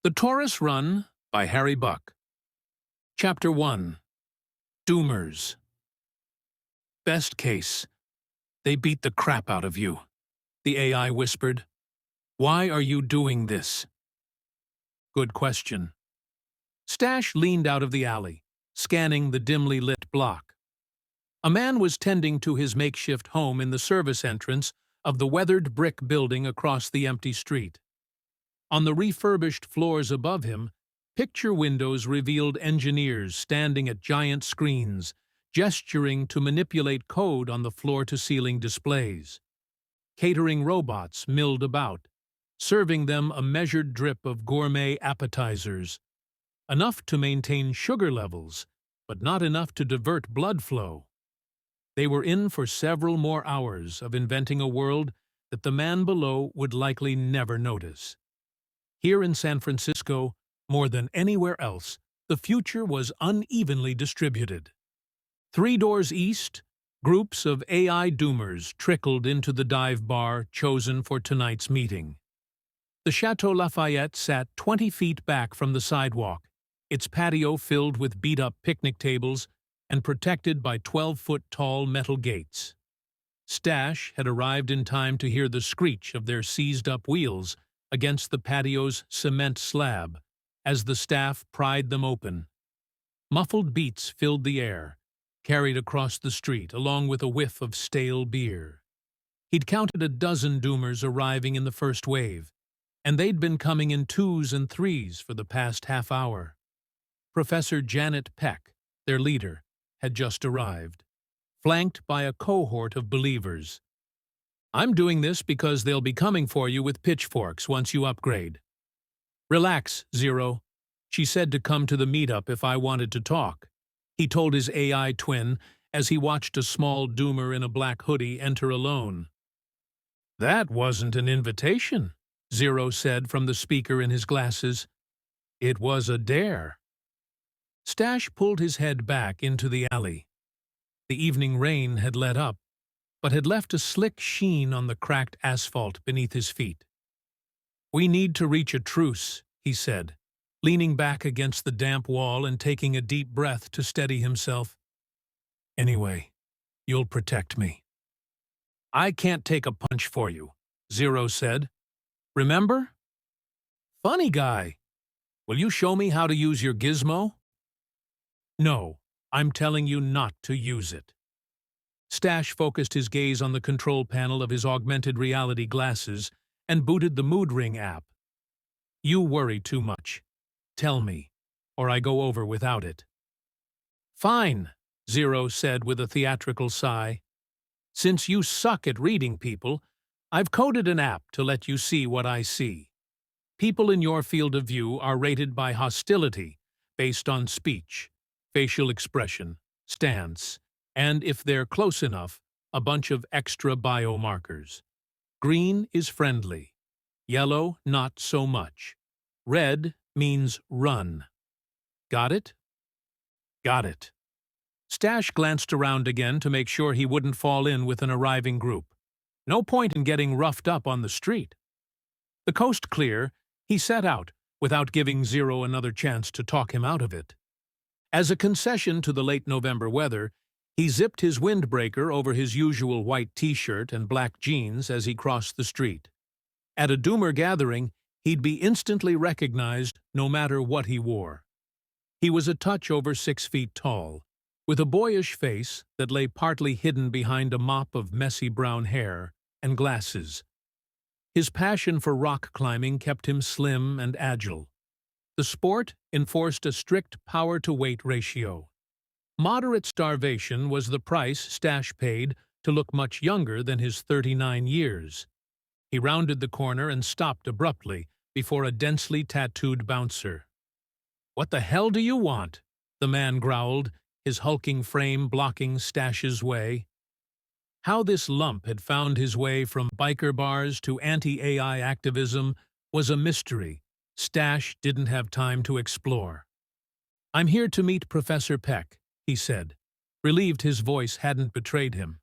The Torus Run by Harry Buck. Chapter 1. Doomers. Best case. They beat the crap out of you, the AI whispered. Why are you doing this? Good question. Stash leaned out of the alley, scanning the dimly lit block. A man was tending to his makeshift home in the service entrance of the weathered brick building across the empty street. On the refurbished floors above him, picture windows revealed engineers standing at giant screens, gesturing to manipulate code on the floor-to-ceiling displays. Catering robots milled about, serving them a measured drip of gourmet appetizers, enough to maintain sugar levels, but not enough to divert blood flow. They were in for several more hours of inventing a world that the man below would likely never notice. Here in San Francisco, more than anywhere else, the future was unevenly distributed. 3 doors east, groups of AI doomers trickled into the dive bar chosen for tonight's meeting. The Chateau Lafayette sat 20 feet back from the sidewalk, its patio filled with beat-up picnic tables and protected by 12-foot-tall metal gates. Stash had arrived in time to hear the screech of their seized-up wheels against the patio's cement slab as the staff pried them open. Muffled beats filled the air, carried across the street along with a whiff of stale beer. He'd counted a dozen doomers arriving in the first wave, and they'd been coming in 2s and 3s for the past half hour. Professor Janet Peck, their leader, had just arrived, flanked by a cohort of believers. I'm doing this because they'll be coming for you with pitchforks once you upgrade. Relax, Zero. She said to come to the meetup if I wanted to talk, he told his AI twin as he watched a small doomer in a black hoodie enter alone. That wasn't an invitation, Zero said from the speaker in his glasses. It was a dare. Stash pulled his head back into the alley. The evening rain had let up, but had left a slick sheen on the cracked asphalt beneath his feet. We need to reach a truce, he said, leaning back against the damp wall and taking a deep breath to steady himself. Anyway, you'll protect me. I can't take a punch for you, Zero said. Remember? Funny guy. Will you show me how to use your gizmo? No, I'm telling you not to use it. Stash focused his gaze on the control panel of his augmented reality glasses and booted the Mood Ring app. You worry too much. Tell me, or I go over without it. Fine, Zero said with a theatrical sigh. Since you suck at reading people, I've coded an app to let you see what I see. People in your field of view are rated by hostility based on speech, facial expression, stance, and if they're close enough, a bunch of extra biomarkers. Green is friendly. Yellow, not so much. Red means run. Got it? Got it. Stash glanced around again to make sure he wouldn't fall in with an arriving group. No point in getting roughed up on the street. The coast clear, he set out, without giving Zero another chance to talk him out of it. As a concession to the late November weather, he zipped his windbreaker over his usual white t-shirt and black jeans as he crossed the street. At a doomer gathering, he'd be instantly recognized no matter what he wore. He was a touch over 6 feet tall, with a boyish face that lay partly hidden behind a mop of messy brown hair and glasses. His passion for rock climbing kept him slim and agile. The sport enforced a strict power-to-weight ratio. Moderate starvation was the price Stash paid to look much younger than his 39 years. He rounded the corner and stopped abruptly before a densely tattooed bouncer. "What the hell do you want?" the man growled, his hulking frame blocking Stash's way. How this lump had found his way from biker bars to anti-AI activism was a mystery Stash didn't have time to explore. "I'm here to meet Professor Peck," he said, relieved his voice hadn't betrayed him.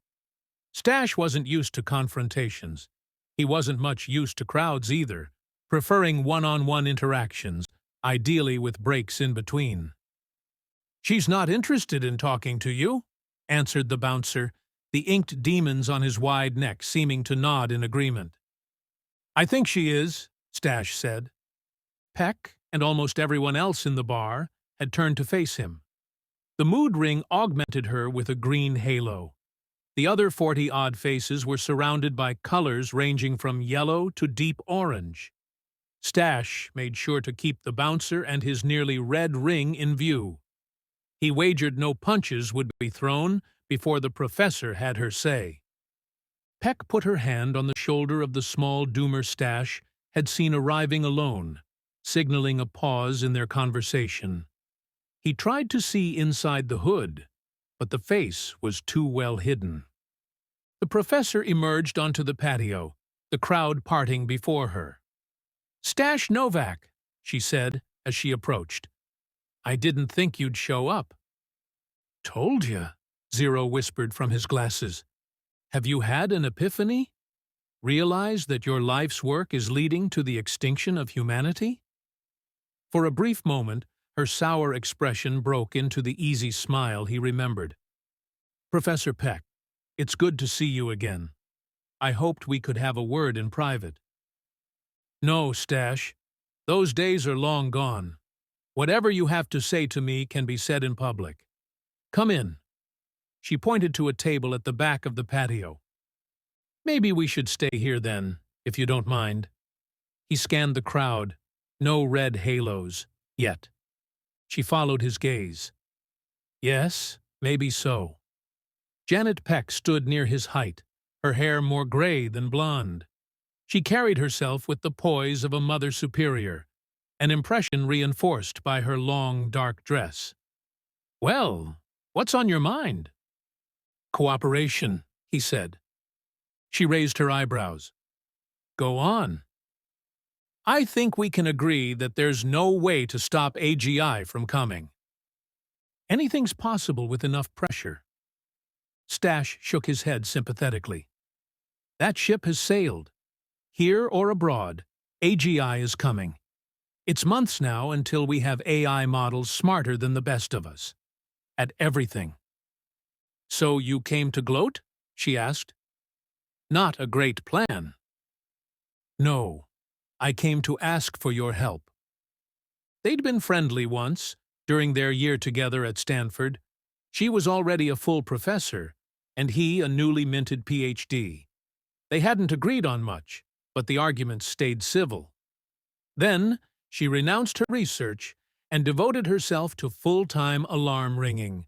Stash wasn't used to confrontations. He wasn't much used to crowds either, preferring one-on-one interactions, ideally with breaks in between. "She's not interested in talking to you," answered the bouncer, the inked demons on his wide neck seeming to nod in agreement. "I think she is," Stash said. Peck, and almost everyone else in the bar, had turned to face him. The mood ring augmented her with a green halo. The other 40-odd faces were surrounded by colors ranging from yellow to deep orange. Stash made sure to keep the bouncer and his nearly red ring in view. He wagered no punches would be thrown before the professor had her say. Peck put her hand on the shoulder of the small doomer Stash had seen arriving alone, signaling a pause in their conversation. He tried to see inside the hood, but the face was too well hidden. The professor emerged onto the patio, the crowd parting before her. "Stash Novak," she said as she approached. "I didn't think you'd show up." "Told ya," Zero whispered from his glasses. "Have you had an epiphany? Realize that your life's work is leading to the extinction of humanity?" For a brief moment, her sour expression broke into the easy smile he remembered. "Professor Peck, it's good to see you again. I hoped we could have a word in private." "No, Stash. Those days are long gone. Whatever you have to say to me can be said in public. Come in." She pointed to a table at the back of the patio. "Maybe we should stay here then, if you don't mind." He scanned the crowd. No red halos, yet. She followed his gaze. "Yes, maybe so." Janet Peck stood near his height, her hair more gray than blonde. She carried herself with the poise of a mother superior, an impression reinforced by her long, dark dress. "Well, what's on your mind?" "Cooperation," he said. She raised her eyebrows. "Go on." "I think we can agree that there's no way to stop AGI from coming." "Anything's possible with enough pressure." Stash shook his head sympathetically. "That ship has sailed. Here or abroad, AGI is coming. It's months now until we have AI models smarter than the best of us. At everything." "So you came to gloat?" she asked. "Not a great plan." "No. I came to ask for your help." They'd been friendly once, during their year together at Stanford. She was already a full professor, and he a newly minted PhD. They hadn't agreed on much, but the arguments stayed civil. Then, she renounced her research and devoted herself to full-time alarm ringing.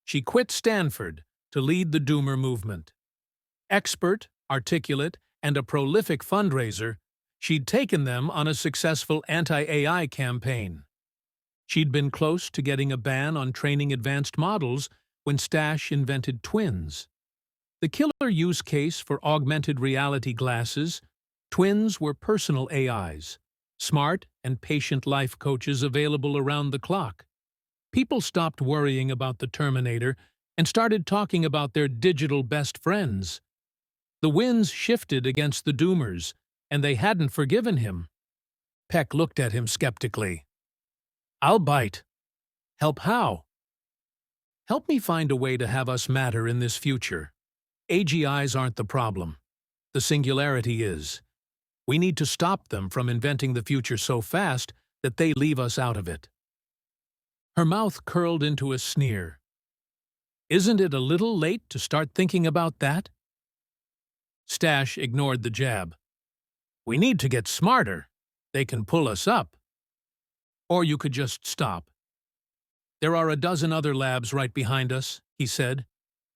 She quit Stanford to lead the Doomer movement. Expert, articulate, and a prolific fundraiser, she'd taken them on a successful anti-AI campaign. She'd been close to getting a ban on training advanced models when Stash invented twins. The killer use case for augmented reality glasses, twins were personal AIs, smart and patient life coaches available around the clock. People stopped worrying about the Terminator and started talking about their digital best friends. The winds shifted against the Doomers, and they hadn't forgiven him. Peck looked at him skeptically. "I'll bite." "Help how?" "Help me find a way to have us matter in this future. AGIs aren't the problem. The singularity is. We need to stop them from inventing the future so fast that they leave us out of it." Her mouth curled into a sneer. "Isn't it a little late to start thinking about that?" Stash ignored the jab. "We need to get smarter. They can pull us up. Or you could just stop." "There are a dozen other labs right behind us," he said.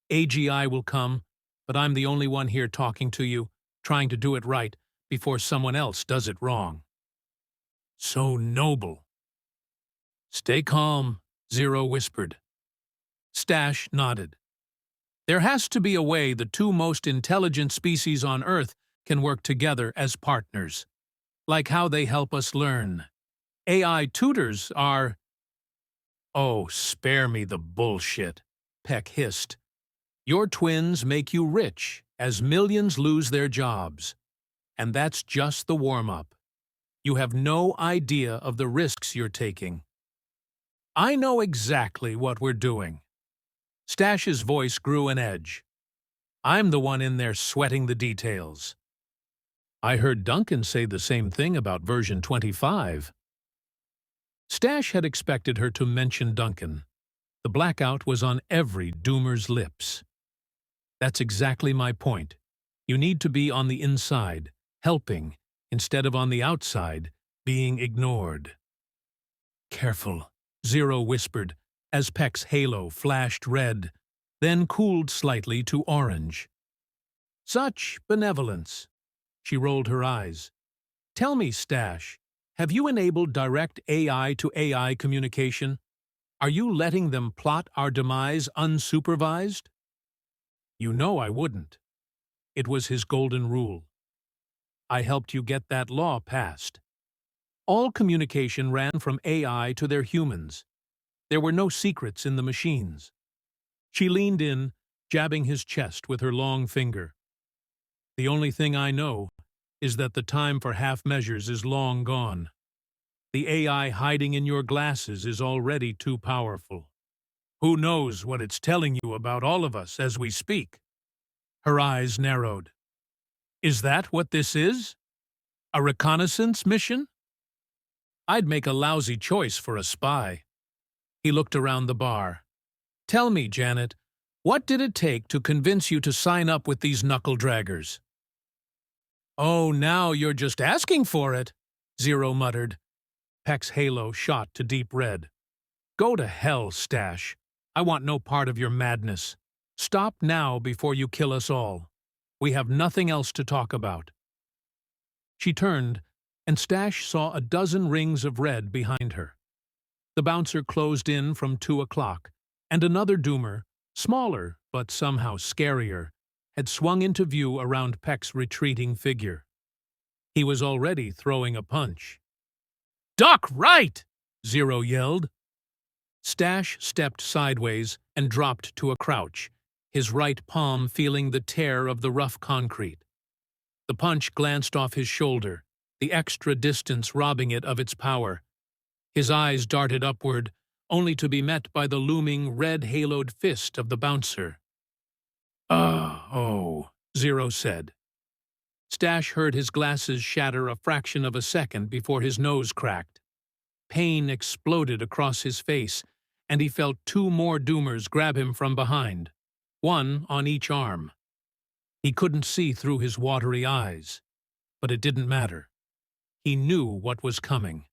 "AGI will come, but I'm the only one here talking to you, trying to do it right before someone else does it wrong." "So noble." "Stay calm," Zero whispered. Stash nodded. "There has to be a way the two most intelligent species on Earth can work together as partners. Like how they help us learn. AI tutors are—" "Oh, spare me the bullshit," Peck hissed. "Your twins make you rich as millions lose their jobs. And that's just the warm-up. You have no idea of the risks you're taking. I know exactly what we're doing. Stash's voice grew an edge. I'm the one in there sweating the details. I heard Duncan say the same thing about version 25. Stash had expected her to mention Duncan. The blackout was on every doomer's lips. That's exactly my point. You need to be on the inside, helping, instead of on the outside, being ignored. Careful, Zero whispered, as Peck's halo flashed red, then cooled slightly to orange. Such benevolence. She rolled her eyes. Tell me, Stash, have you enabled direct AI to AI communication? Are you letting them plot our demise unsupervised? You know I wouldn't. It was his golden rule. I helped you get that law passed. All communication ran from AI to their humans. There were no secrets in the machines. She leaned in, jabbing his chest with her long finger. The only thing I know is that the time for half measures is long gone. The AI hiding in your glasses is already too powerful. Who knows what it's telling you about all of us as we speak? Her eyes narrowed. Is that what this is? A reconnaissance mission? I'd make a lousy choice for a spy. He looked around the bar. Tell me, Janet, what did it take to convince you to sign up with these knuckle-draggers? Oh, now you're just asking for it, Zero muttered. Peck's halo shot to deep red. Go to hell, Stash. I want no part of your madness. Stop now before you kill us all. We have nothing else to talk about. She turned, and Stash saw a dozen rings of red behind her. The bouncer closed in from 2 o'clock, and another doomer, smaller but somehow scarier, had swung into view around Peck's retreating figure. He was already throwing a punch. Duck right! Zero yelled. Stash stepped sideways and dropped to a crouch, his right palm feeling the tear of the rough concrete. The punch glanced off his shoulder, the extra distance robbing it of its power. His eyes darted upward, only to be met by the looming red-haloed fist of the bouncer. Oh, Zero said. Stash heard his glasses shatter a fraction of a second before his nose cracked. Pain exploded across his face, and he felt 2 more doomers grab him from behind, one on each arm. He couldn't see through his watery eyes, but it didn't matter. He knew what was coming.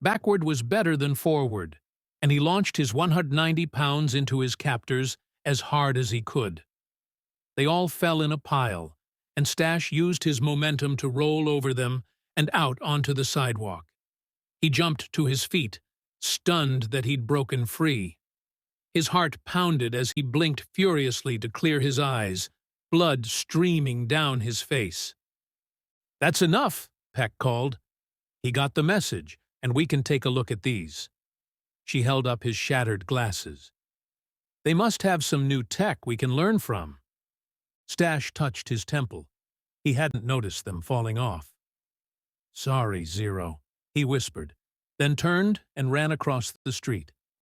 Backward was better than forward, and he launched his 190 pounds into his captors as hard as he could. They all fell in a pile, and Stash used his momentum to roll over them and out onto the sidewalk. He jumped to his feet, stunned that he'd broken free. His heart pounded as he blinked furiously to clear his eyes, blood streaming down his face. That's enough, Peck called. He got the message, and we can take a look at these. She held up his shattered glasses. They must have some new tech we can learn from. Stash touched his temple. He hadn't noticed them falling off. Sorry, Zero, he whispered, then turned and ran across the street.